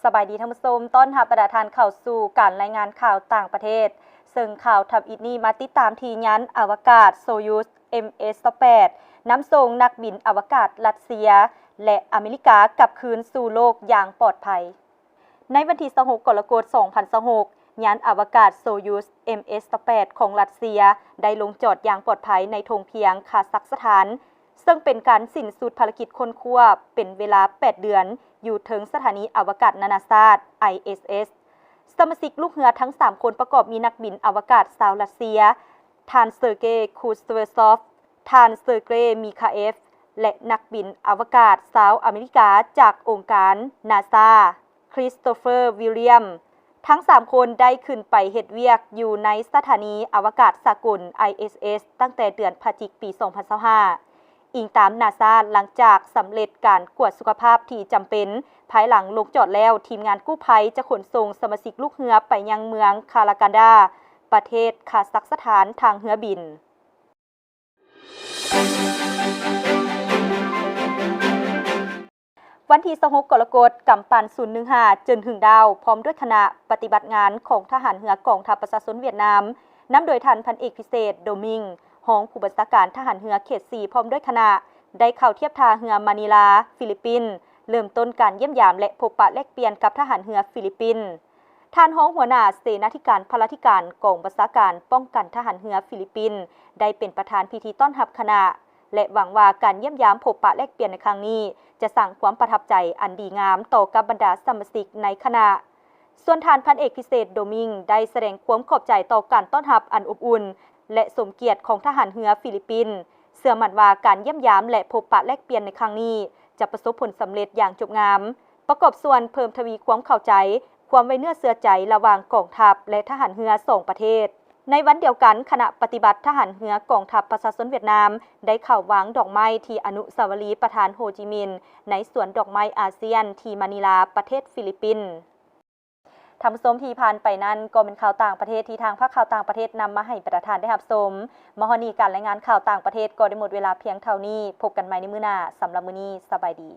สบายดีท่านผู้ชมต้อนรับประธานเข้าสู่การรายงานข่าวต่างประเทศซึ่งข่าวทับอิดนี้มาติดตามทียานอวกาศโซยูส MS-8 น้ำส่งนักบินอวกาศรัสเซียและอเมริกากลับคืนสู่โลกอย่างปลอดภัยในวันที่26 กรกฎาคม 2026 ยานอวกาศโซยูส MS-8 ของรัสเซียได้ลงจอดอย่างปลอดภัยในธงเพียงคาซัคสถานซึ่งเป็นการสิ้นสุดภารกิจค้นคว้าเป็นเวลา 8 เดือนอยู่ถึงสถานีอวกาศนานาชาติ ISS สมาชิกลูกเรือทั้ง 3 คนประกอบมีนักบินอวกาศชาวรัสเซียท่านเซอร์เกย์คูสเตเวซอฟท่านเซอร์เกย์มิคาเอฟและนักบินอวกาศชาวอเมริกาจากองค์การนาซาคริสโตเฟอร์วิลเลียมทั้ง 3 คนได้ขึ้นไปเฮ็ดเวียกอยู่ในสถานีอวกาศสากล ISS ตั้งแต่เดือนพฤศจิกายน ปี 2025 อิงตามนาซาหลังจากสำเร็จการกวดสุขภาพที่จำเป็นภายหลังลงจอดแล้วทีมงานกู้ภัยจะขนส่งสมาชิกลูกเรือไปยังเมืองคารากันดาประเทศคาซัคสถานทางเรือบินวันที่26 กรกฎาคมกำปั้น015จนถึงดาวพร้อมด้วยคณะปฏิบัติงานของทหารเรือกองทัพประชาชนเวียดนามนำโดยท่านพันเอกพิเศษโดมิงรองผู้บัญชาการทหารเรือเขต 4 พร้อมด้วยคณะได้เข้าเทียบท่าเรือมะนิลาฟิลิปปินส์เริ่มต้นการเยี่ยมยามและพบปะแลกเปลี่ยนกับทหารเรือฟิลิปปินส์ท่านรองหัวหน้าเสนาธิการพลาธิการกองบัญชาการป้องกันทหารเรือฟิลิปปินส์ได้เป็นประธานพิธีต้อนรับคณะและหวังว่าการเยี่ยมยามพบปะแลกเปลี่ยนในครั้งนี้จะสร้างความประทับใจอันดีงามต่อกับบรรดาสมาชิกในคณะส่วนท่านพันเอกพิเศษโดมิงได้แสดงความขอบใจต่อการต้อนรับอันอบอุ่นและสมเกียรติของทหารเรือฟิลิปปินส์เชื่อมั่นว่าการเยี่ยมยามและพบปะแลกเปลี่ยนในครั้งนี้จะประสบผลสำเร็จอย่างจบงามประกอบส่วนเพิ่มทวีความเข้าใจความไว้เนื้อเชื่อใจระหว่างกองทัพและทหารเรือ2 ประเทศในวันเดียวกันคณะปฏิบัติทหารเรือกองทัพประชาชนเวียดนามได้เข้าวางดอกไม้ที่อนุสาวรีย์ประธานโฮจิมินห์ในสวนดอกไม้อาเซียนที่มะนิลาประเทศฟิลิปปินส์ท่านผู้ชมที่ผ่านไปนั้นก็เป็นข่าวต่างประเทศที่ทางภาคข่าวต่างประเทศนำมาให้ประธานได้รับชมมหนีการรายงานข่าวต่างประเทศก็ได้หมดเวลาเพียงเท่านี้พบกันใหม่ในมื้อหน้าสำหรับมื้อนี้สบายดี